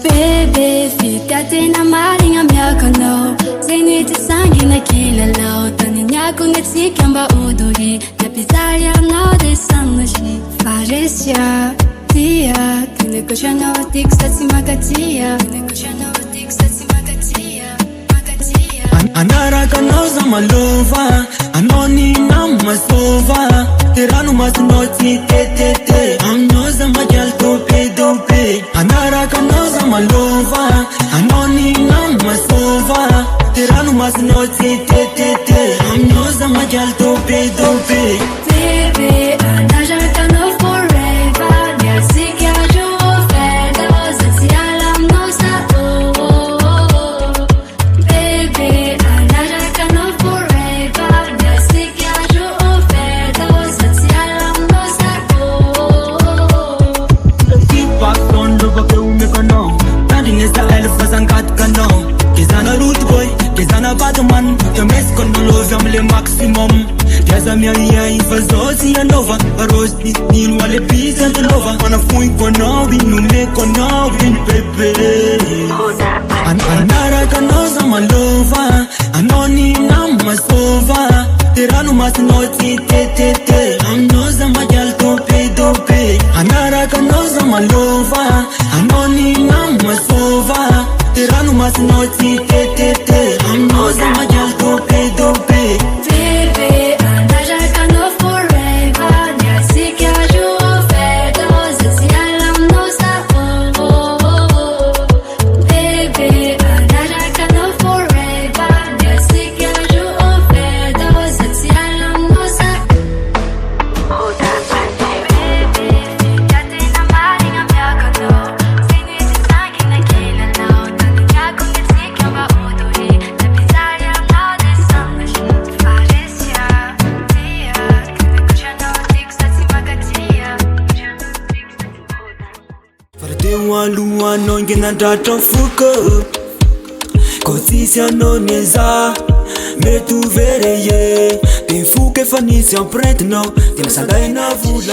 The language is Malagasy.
Baby, fica tena marinha minha canal. Sem noite sangue naquele lau. Taninha com esse camba uduri. Na pizzaria não desanashi. Farecia, tia. Tine kushana watik stasi magatia. Tine kushana watik stasi magatia. Anara kanauza malova. Anoni na masova. Terano masunoti te. Amnoza majal tope dope. Anara kanauza malova. Anoni na masova. Terano masunoti te. Amnoza majal tope dope. Baby, anaja kano forever. Niasi kya jo feda. Zati alam no sa oh. Baby, anaja kano forever. Niasi kya jo feda. Zati alam no sa oh. Keep back on the bucket we kano. Standing is the elephant and cat kano. Kizana root boy, kizana batman. The mess kono love family maximum. Jaza mia ifa zote ya nova. Rosti nil wale peace and love. Wana fui kono binu me kono bin pepe. Anara kanoza malova. Anoni na masova. Terano masinoti te. Amnoza majal tope dope. Anara kanoza malova. Anoni na masova. Terano masinoti te. Amnoza majal tope dope. Baby, anaja kano forever. Niasi kya jo feda. Zati alam no sa oh. Baby, anaja kano forever. Niasi kya jo feda. Zati alam no sa Baby, fica tena marinha minha cano. Sem noite sangue naquele lau. Taninha com esse camba uduri. Na pizzaria não desanashi. Farecia, tia. Tine kushana watik stasi magatia. Farde walua nongena data fuka. Così non esa. Me tu vereye. Te fuke fanisi en prete no. Te la salda en avula.